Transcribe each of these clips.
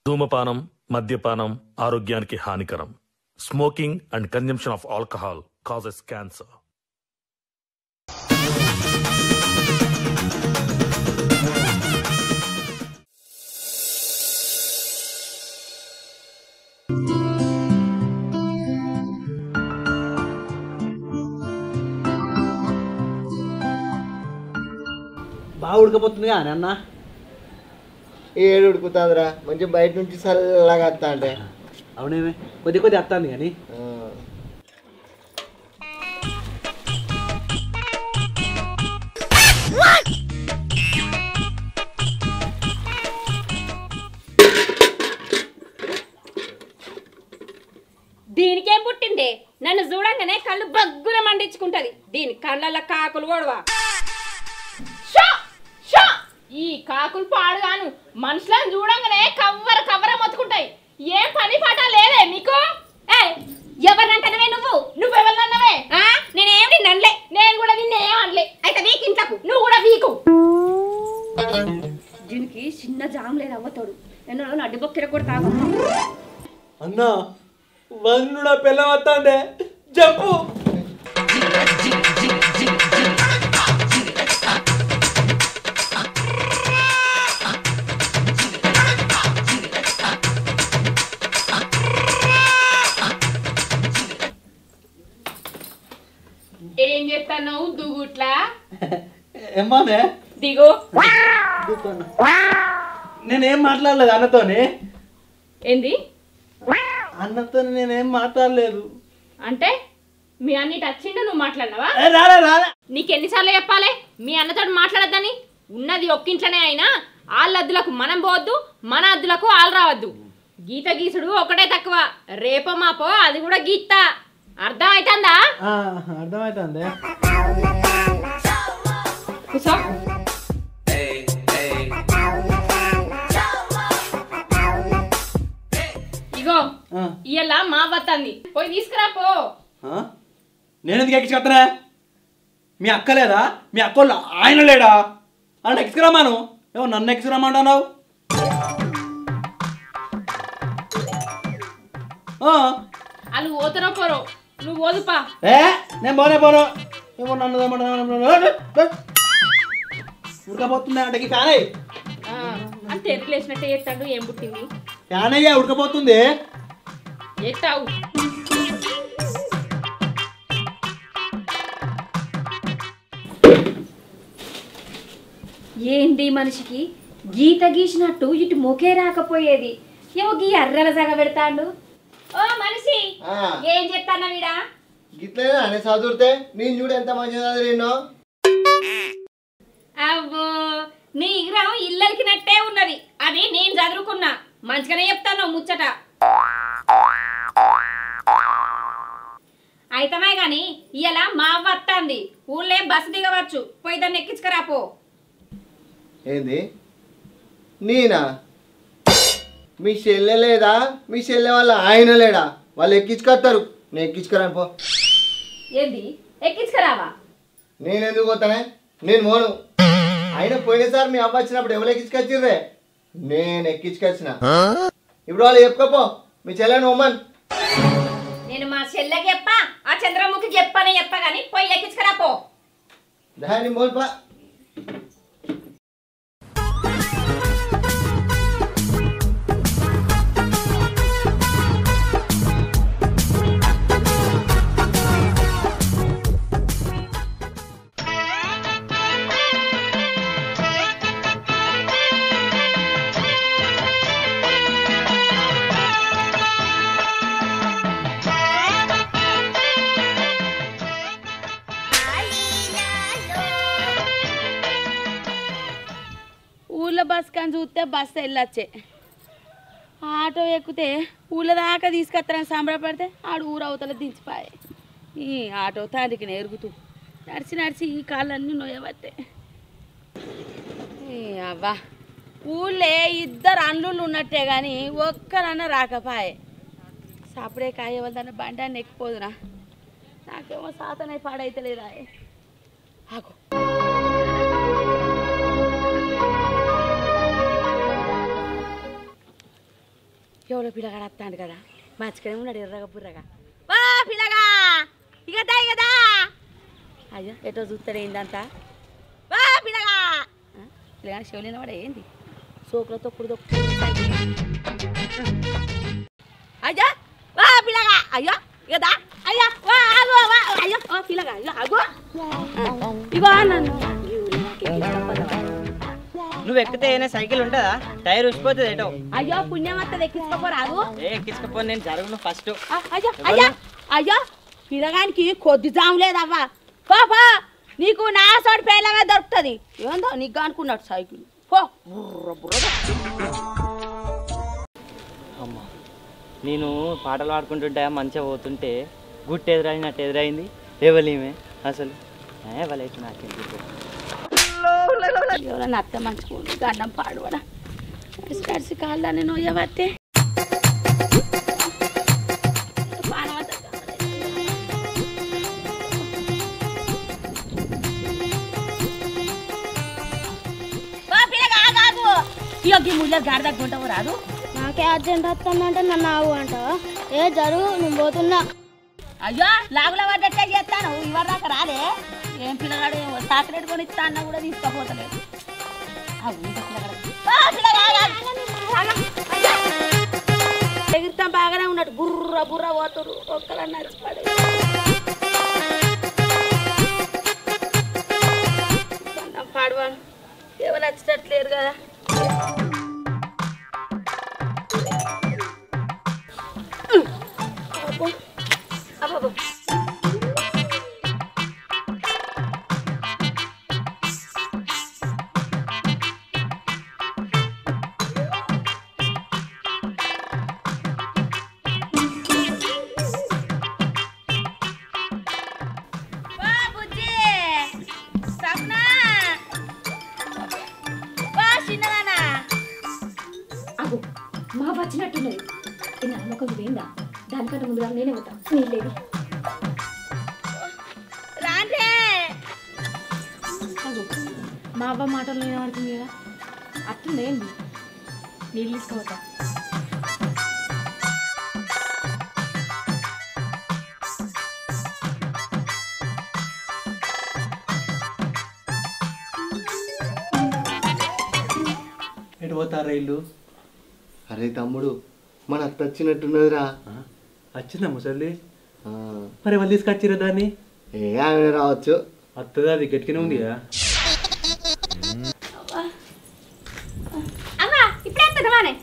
ధూమపానం, మద్యపానం ఆరోగ్యానికి హానికరం. Smoking and consumption of alcohol causes cancer. బాగా ఉడకపోతుంది కానీ అన్న ఏడు ఉడుకుతుందిరా మంచి బయట నుంచి చల్లగా వస్తా అంటే. అవునేమే కొద్ది కొద్ది వస్తాను కానీ దీనికేం పుట్టిందే? నన్ను చూడంగానే కళ్ళు బగ్గున మండించుకుంటది. దీని కళ్ళల్లో కాకులు గొడవ. ఈ కాకులు పాడుగాను మనుషులను చూడంగానే కవ్వర కవ్వర మొత్తుకుంటాయి. ఏం పని పాట లేదే మీకు? ఎవరినంటనవే నువ్వెవరినన్నవే? నేనేం నిన్నలే, నేను కూడా నిన్నేం అనలే. అయితే వీక్ ఇంట్లకు నువ్వు కూడా వీకు. దీనికి చిన్న జామ్ లేదు అవ్వతాడు. నేను అడ్డు బొక్కిర కూడా తాగు. అన్నా వన్నుడా పిల్లం వస్తాందే జంపు. ఏం చేస్తాను దుగుట్లా? ఏమానే దిగు. నేనేం మాట్లాడలేదు అన్నతోని. ఏంది? అన్నతో నేనేం మాట్లాడలేదు. అంటే మీ అన్నిటి వచ్చిండు నువ్వు మాట్లాడినావా? రాలే రాలే. నీకెన్నిసార్లు చెప్పాలి మీ అన్నతో మాట్లాడద్దని? ఉన్నది ఒక్కింట్లోనే అయినా వాళ్ళ అద్దులకు మనం పోవద్దు, మన అద్దులకు వాళ్ళు రావద్దు. గీత గీసుడు ఒకటే తక్కువ, రేపో మాపో అది కూడా గీత. అర్థం అవుతుందా? అర్థమవుతుంది. కూసో. ఇగో ఇయ్యాల మా వత్తంది, పోయి తీసుకురా పో. నేను ఎందుకు ఎక్కించుకొస్తానా? మీ అక్క లేదా? మీ అక్కోళ్ళు ఆయన లేడా? అని ఎక్కించుకురామాను. ఏమో నన్ను ఎక్కించుకురామంటున్నావు? వాళ్ళు పోతారో పోరో, నువ్వు పోదుపా. నేను పోను. ఏమో నన్ను ఉడకపోతుంది అంటే ఫ్యాన్ అది తెరలేసినట్టే చేస్తాడు. ఏం పుట్టింది? ఫ్యాన్ అయ్యా ఉడకపోతుంది. ఎత్తావు ఏంది మనిషికి గీత గీసినట్టు ఇటు మొకే రాకపోయేది. ఏమో గీ అర్రల జగ పెడతాడు. ఓ మనిషి ఏం చెప్తాను వీడా? గిట్లేదా అనే చదువుతే నేను చూడు ఎంత మంచిగా చదివినో. అవ్వో నీ విగ్రహం ఇల్లలికినట్టే ఉన్నది. అది నేను చదువుకున్నా. మంచిగానే చెప్తాను ముచ్చట. అయితమే గాని ఇయ్యాల మా అవ్వ వస్తుంది. ఊళ్ళో బస్సు దిగవచ్చు, పోయి దాన్ని ఎక్కించుకురాపో. ఏంది నేనా? మీ చెల్లె లేదా? మీ చెల్లె వాళ్ళ ఆయన లేడా? వాళ్ళు ఎక్కించుకొస్తారు, నేను ఎక్కించుకురాను పో. ఏంది ఎక్కించుకురావా? నేను ఎందుకు పోతానే? నేను పోను. ఆయన పోయినసారి మీ అవ్వ వచ్చినప్పుడు ఎవరు ఎక్కించుకొచ్చిర్రే? నేను ఎక్కించుకొచ్చిన. ఇప్పుడు వాళ్ళు చెప్పుకోపో మీ చెల్లెని ఉమ్మన్. నేను మా చెల్లెకి చెప్పా, ఆ చంద్రముఖి చెప్పని చెప్పా గాని పోయి ఎక్కించుకురాపో. దాన్ని మోల్పా. ఊళ్ళో బస్ కానీ చూస్తే బస్సు వెళ్ళొచ్చే. ఆటో ఎక్కితే ఊళ్ళో దాకా తీసుకొస్తారని సంబరపడితే ఆడు ఊరు అవతల దించిపోయి ఈ ఆటో తారీఖుని ఎరుగుతూ నడిచి ఈ కాళ్ళన్నీ నొయ్యబట్టే. అవ్వా ఊళ్ళే ఇద్దరు అండ్లు ఉన్నట్టే కానీ ఒక్కరన్నా రాకపాయే. సప్పుడే కాయ వాళ్ళ బండాన్ని ఎక్కిపోదునా? నాకేమో సాతనై పాడైతలేదా? ఆగో ఎవరో పిల్లగాడు వస్తాడు కదా మంచిగానే ఉన్నాడు ఎర్రగా బుర్రగా వా పిల్లగా ఇగదా ఇగదా అయ్యో ఎటో చూస్తాడు ఏందంతా వా పిల్లగా పిల్లగా శివలిన వాడు ఏంది సోకులో తొక్కుడు అయ్యా వా పిల్లగా అయ్యో ఇగదా అయ్యా వా ఆగో వా అయ్యో ఓ పిల్లగా అయ్యో ఆగో ఇగో నన్ను నువ్వు ఎక్కితే ఏమైనా సైకిల్ ఉంటుందా టైర్ ఉసిపోతుంది ఏటో అయ్యో పుణ్యం వస్తుంది ఎక్కించుకోరాదు ఎక్కించుకపో నేను జరుగును ఫస్ట్ అయ్యో అయ్యో అయ్యో పిల్లగానికి కొద్ది జాము లేదవ్వా పో నీకు నా సోటి పేలమే దొరుకుతుంది ఏందో నీకు అనుకున్నాడు సైకిల్ పో అమ్మా నేను పాటలు పాడుకుంటుంటే మంచిగా పోతుంటే గుట్టు ఎదురైనట్టు ఎదురైంది ఎవలేమే అసలు వాళ్ళైతే నాకేం ఎవరైనా అత్త మంచుకోండి గడ్డం పాడువాడా నడిచి కాళ్ళని నొయ్యబట్టే ఇక ముళ్ళ గాడి దగ్గర రాదు నాకే అర్జెంట్ వస్తుందంటే నన్ను ఆవు అంటావా ఏ జరుగు నేను పోతున్నా అయ్యో లాగుల పడ్డట్టే చేస్తాను ఇవరి దాకా రాలే ఏం పిల్లగాడు చాక్లెట్ కొని ఇస్తా అన్న కూడా తీసుకోపోతలేదు ఎగిరితాం బాగానే ఉన్నట్టు బుర్ర బుర్ర పోతురు ఒక్కలా నచ్చిపడే పాడవాను ఎవరు నచ్చినట్లేరు కదా అబ్బో మా వచ్చినట్టున్నది నా నమ్మకం పోయిందా దానికంటే ముందుగా నేనే పోతా నీళ్ళేది రాండే మా అబ్బా మాటలు నేను పడుతుంది కదా అట్లుందేంది నీళ్ళు తీసుకోవతా ఎటు పోతారా ఇల్లు అరే తమ్ముడు మన అత్త వచ్చినట్టున్నదిరా వచ్చిందా ముసలి ఆ, మరి వాళ్ళు తీసుకొచ్చిరా దాన్ని ఏ ఆమె రావచ్చు అత్తది అది గట్టిగానే ఉంది కదా అమ్మా ఇప్పుడే వస్తుందమానే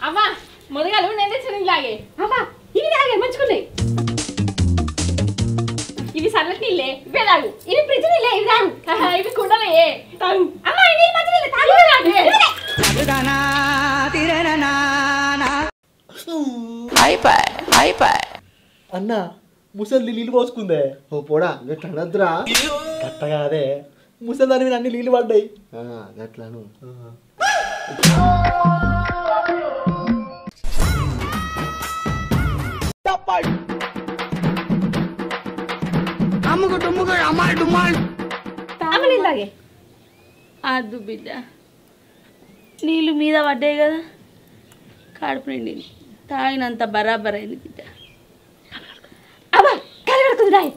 అమ్మా మొదగాలు నేను తెచ్చిన ఇలాగే అమ్మా ఇవి తాగే మంచుకున్నాయి ఇవి సన్నటి నీళ్ళే ఇవే తాగు ఇవి ఫ్రిడ్జ్ నీళ్ళే ఇవి తాగు ఇవి కుండలే తాగు అమ్మా ఇవి మంచి నీళ్ళే తాగు అన్న ముసలి నీళ్ళు పోసుకుందే ఓ పోడా గట్ల అనద్దురా కరెక్ట్గా అదే ముసలి దాని మీద అన్ని నీళ్ళు పడ్డాయి గట్లను తాగే అద్దు బిడ్డ నీళ్ళు మీద పడ్డాయి కదా కడుపు నిండి తాగినంత బరాబర్ అయింది బిడ్డ అమ్మా కలగడుకుంది రాయి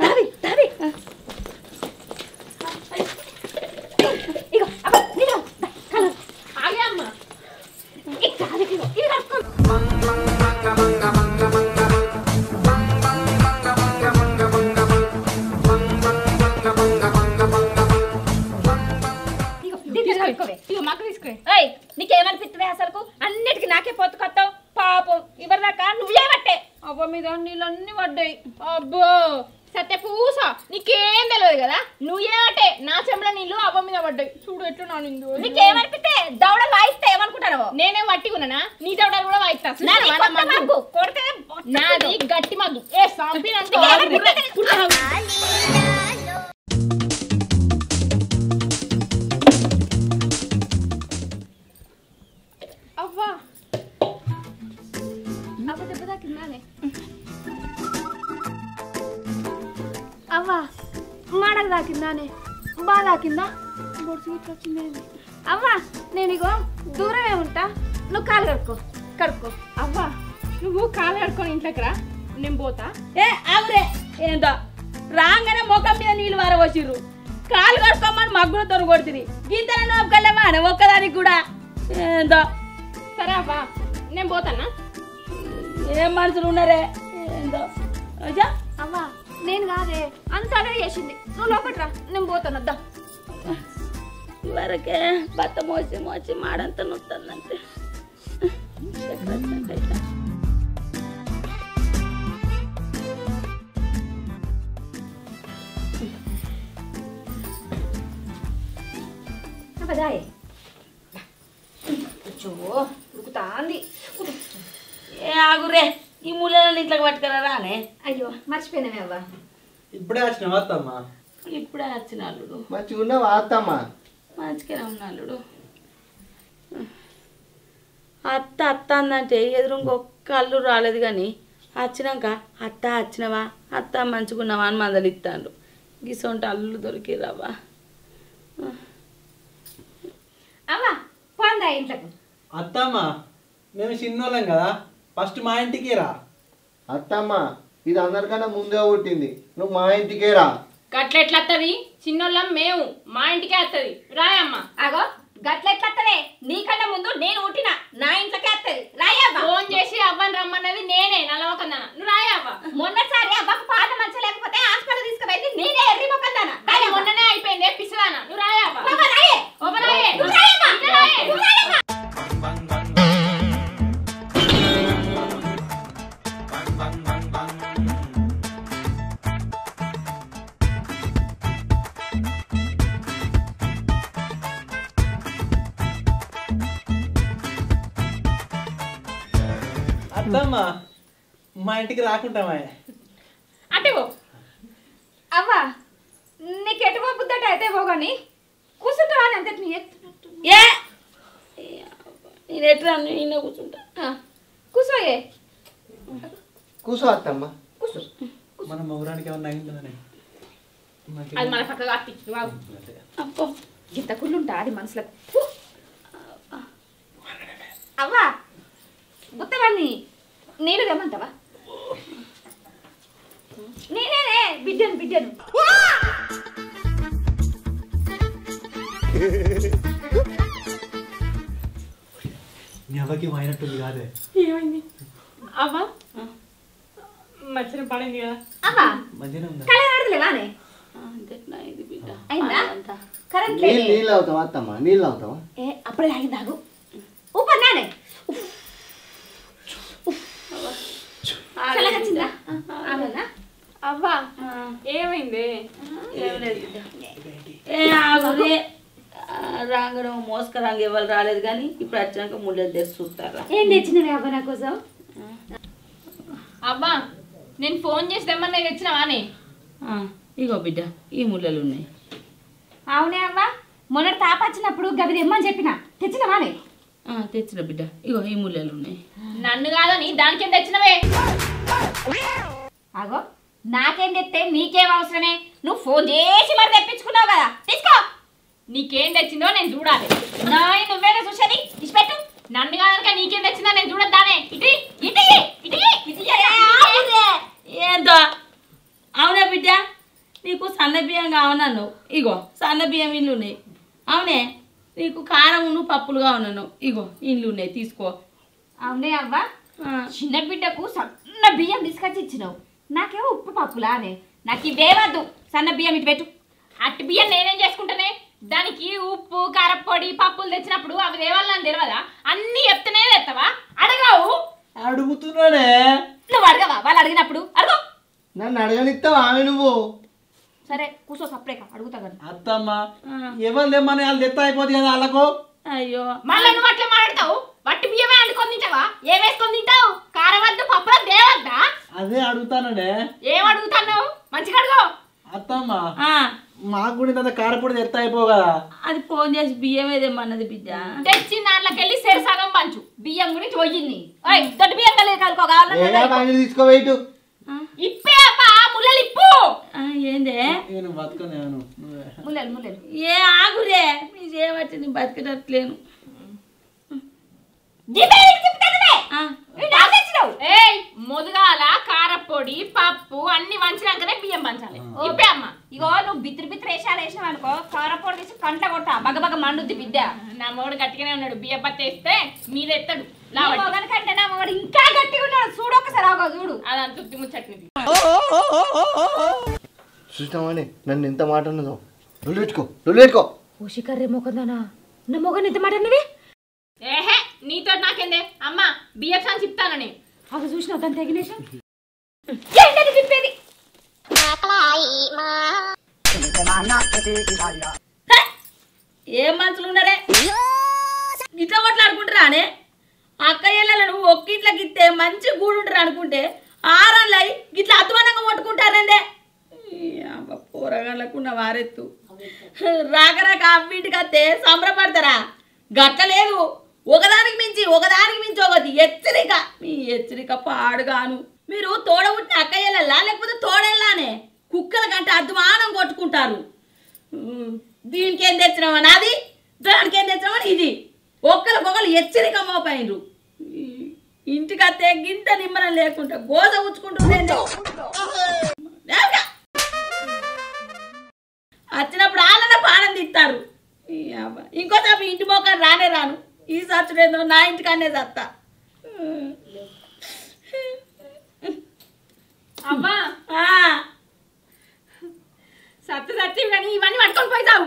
తావి తావి ఇగో అబ్బా నీళ్ళు కలగ ఆగే అమ్మా ఇక తావి ఇగో ఇవి కట్టుకో నీకేమనిపిస్తుంది అసలు అన్నిటికీ నాకే పొత్తుకొస్తావు పాపం ఇవరిదాకా నువ్వే పట్టే అబ్బా మీద నీళ్ళన్నీ పడ్డాయి అబ్బో సత్య పూస నీకేం తెలియదు కదా నువ్వేమటే నా చెంబల నీళ్ళు అవ్వ మీద పడ్డాయి చూడు ఎట్లు నా నిందు నీకేమనిపిస్తే దవడలు వాయిస్తే ఏమనుకుంటాను నేనేం పట్టికున్నానా నీ దవడలు కూడా వాయిస్తా నాది గట్టి మగ్గు ఏ సంపినంత అవ్వా అవ్వ దెబ్బ తాకిందానే అవ్వా మాడలు తాకిందానే బాగా తాకిందా అవ్వా నేను ఇగో దూరమే ఉంటా, నువ్వు కాలు కడుక్కో. అవ్వా నువ్వు కాలు కడుక్కొని ఇంట్లోకి రా, నేను పోతా. ఏ ఆగురే, ఏందో రాగానే ముఖం మీద నీళ్ళు వారవచ్చిర్రు, కాలు కడుక్కోమని మగ్గులతో కొడుతుంది. గీతల నోపుకెళ్ళమా ఒక్కదానికి కూడా ఏందో. సరే అవ్వా నేను పోతానా? ఏం మనుషులు ఉన్నారే ఏందో. అవ్వా నేను కాదే, అంత అదే చేసింది. నువ్వు లోపల రా, నేను పోతాను. వద్దా వరకే బత్త మోసి మోసి మాడంతా నొత్తందంటే అవ్వదాయే ఉడుకుతాంది. ఏ ఆగురే, ఈ మూలలో ఇంట్లోకి పట్టుకురా రానే. అయ్యో మర్చిపోయినావే అవ్వా. ఇప్పుడే వచ్చిన అత్తమ్మా. ఇప్పుడే వచ్చిన అల్లుడు. మంచిగా ఉన్నావా అత్తమ్మా? మంచిగానే ఉన్న అల్లుడు. అత్త అత్త అందంటే ఎదురుగా ఒక్క అల్లు రాలేదు, కానీ వచ్చినాక అత్త వచ్చినవా అత్త మంచుకున్నావా అని మందలు ఇస్తాడు. గిసొంటి అల్లు దొరికిరావా? అవ్వా పోందా ఇంట్లోకి. అత్తమ్మా మేము చిన్నోళ్ళం కదా, ఫస్ట్ మా ఇంటికి రా. అత్తమ్మా ఇది అందరికన్నా ముందే పుట్టింది, నువ్వు మా ఇంటికే రా. గట్లెట్లా వస్తుంది? చిన్నోళ్ళం మేము, మా ఇంటికే వస్తుంది. రాయమ్మ. అగో గట్లెట్లా వస్తుంది? నీకన్నా ముందు నేను పుట్టిన, నా ఇంట్లోకే వస్తుంది. రాయవ్వ. ఫోన్ చేసి అవ్వని రమ్మన్నది నేనే, నల్లవకన్నా. నువ్వు రాయవ్వ. మొన్నసారి అవ్వకు పాట మంచి లేకపోతే హాస్పిటల్ తీసుకుపోయింది నేనే, ఎర్రి మొక్కదానా. మొన్ననే అయిపోయింది పిసిదానా. నువ్వు రాయవ్వ. అత్తమ్మా మా ఇంటికి రాకుంటామా? అంటే అవ్వా నీకు ఎటు బుద్ధట అయితే పోగాని కూర్చుంటావా అని అంతటి ఏ నేను ఎట్లా నేనే కూర్చుంటా. కూర్చోయే. కూర్చో అత్తమ్మా. కూర్చో. మన మొగరానికి ఏమన్నా అయిందని అది మన పక్కగా అబ్బో ఇంత కుళ్ళుంటా అది మనసులకు. అవ్వా గుత్తవాన్ని నేను తెమ్మంటావా? నేనేనే బిడ్డను. నీ అవ్వకి అయినట్టుంది కాదే. ఏమైంది అవ్వా? మధ్యన పడింది కదా అవ్వా. మంచిగా ఉందా? కళ ఇది బిడ్డ అయిందా? కరెంట్ నీళ్ళు అవుతావా అత్తమ్మా? నీళ్ళు అవుతావా? అప్పుడే తాగింది తాగు. ఊపర్ నానే అవ్వా ఏమైంది? రాంగ మోసుక రంగు ఎవరు రాలేదు, కానీ ఇప్పుడు వచ్చినాక ముళ్ళలు తెచ్చి చూస్తారా. ఏం తెచ్చినవి అవ్వ నా కోసం? అవ్వా నేను ఫోన్ చేసి తెమ్మన్నా తెచ్చినావానే? ఇగో బిడ్డ ఈ ముళ్ళలు ఉన్నాయి. అవునే అవ్వా, మొన్నటి తాపచ్చినప్పుడు గవి తెమ్మని చెప్పిన, తెచ్చినవానే? తెచ్చిన బిడ్డ ఇగో ఈ ముళ్ళలు ఉన్నాయి. నన్ను కాదని దానికేం తెచ్చినవే? అగో నాకేం తెస్తే నీకేం అవసరమే? నువ్వు ఫోన్ చేసి మరి తెప్పించుకున్నావు కదా, తీసుకో. నీకేం తెచ్చిందో నేను చూడాలి. నువ్వేనా చూసేది? ఇచ్చిపెట్టు. నన్ను కాదనక నీకేం తెచ్చిందో నేను చూడద్దానే. ఏందో అవునా బిడ్డ, నీకు సన్న బియ్యం కావనన్నావు, ఇగో సన్న బియ్యం ఇల్లు ఉన్నాయి. అవునే, నీకు కారం పప్పులు కావనన్నావు, ఇగో ఇల్లు ఉన్నాయి, తీసుకో. అవునే అవ్వా, చిన్న బిడ్డకు సన్న బియ్యం తీసుకొచ్చి ఇచ్చినావు, నాకేమో ఉప్పు పప్పులానే. నాకు ఇవేవద్దు, సన్న బియ్యం ఇటు పెట్టు. అట్టి బియ్యం నేనేం చేసుకుంటానే? దానికి ఉప్పు కారపొడి పప్పులు తెచ్చినప్పుడు అవి దేవాలని తెలియదా? అన్ని చెప్తేనే తెస్తావా? అడగావు. అడుగుతున్నానే. నువ్వు అడగవా? వాళ్ళు అడిగినప్పుడు అడుగు. నన్ను అడగనిస్తావా ఆమె నువ్వు? సరే కూర్చో, సపరేక అడుగుతా కదా. అత్తమ్మా ఎవరు లేమని వాళ్ళు తెత్త అయిపోతుంది కదా వాళ్ళకు. అయ్యో మళ్ళీ నువ్వు అట్లా మాట్లాడతావు. వట్టి బియ్యమే వండుకొని తింటావా? ఏమేసుకొని తింటావు? కారం వద్దు పప్పులో దేవద్దా? అదే అడుగుతానండి. ఏం అడుగుతాను? మంచిగా అడుగు. అత్తమ్మా మాకు కూడా ఇంత కారపొడి తెత్త అయిపో కదా. అది ఫోన్ చేసి బియ్యం ఏదేమన్నది బిడ్డ. తెచ్చిన దాంట్లోకెళ్ళి సగం పంచు. బియ్యం గురించి పోయింది. దొడ్డు బియ్యం కలిగి కలుకో కావాలని తీసుకోవేటు. ఇప్పే అబ్బా ముల్లలు ఇప్పు. ఏందే నేను బతకనేను ముల్లలు ముల్లలు ఏ ఆగురే మీ చేయబట్టి నేను బతికేటట్లేను. ఏయ్ మొదగాల కారపొడి పప్పు అన్ని వంచినాకనే బియ్యం పంచాలి. ఇప్పే అమ్మ ఇగో నువ్వు బిత్రి బిత్రి వేసాలు వేసినావు అనుకో కారపొడి తీసి కంట కొట్ట బగ బగ మండుద్ది బిడ్డ. నా మొగుడు గట్టిగానే ఉన్నాడు, బియ్యం పత్తి వేస్తే మీద ఎత్తాడు. కంటే నా మొగుడు ఇంకా గట్టిగా ఉన్నాడు. చూడు ఒకసారి ఆగో చూడు, అదంతా తుత్తి ముచ్చట్నిది. చూసినామని నన్ను ఎంత మాట ఉన్నదో. లొల్లుపెట్టుకో ఓషికర్రే మొగదానా నా మొగని ఎంత మాట అన్నది. ఏహే నీతో నాకేందే అమ్మ బియ్యం సాని చెప్తానని అవి చూసినావు దాన్ని తెగినేసా చెప్పేది. ఏం మనుషులు ఉన్నారే ఇట్లా కొట్లాడుకుంటారా అనే అక్కయ్యలను ఒక్కిట్ల గిత్తే మంచి గూడుంటారు అనుకుంటే ఆరన్లు అయి గిట్లా అధ్వానంగా కొట్టుకుంటారందే. పోరగాళ్ళకున్న వారెత్తు రాకరాక అవ్వింటికి వస్తే సంబరపడతారా? గట్టలేదు. ఒకదానికి మించి ఒకటి హెచ్చరిక. మీ హెచ్చరిక పాడుగాను. మీరు తోడ పుట్టిన అక్కయ్యలల్లా లేకపోతే తోడెల్లానే కుక్కల కంటే అధ్వానం కొట్టుకుంటారు. దీనికి ఏం తెచ్చినామని అది, దానికి ఏం తెచ్చినామని ఇది. ఒకరు హెచ్చరిక మోపైనరు. ఇంటికత్తే గింత నిమ్మరం లేకుండా గోజ ఉచ్చుకుంటుండే. వచ్చినప్పుడు ఆలన పానం తిస్తారు. ఇంకోసారి ఇంటి మోకాన్ని రానే రాను. ఈ సచ్చుడేందో నా ఇంటికన్నే చస్తా. అమ్మా సత్తు సత్తి కానీ ఇవన్నీ పట్టుకొని పోయితావు.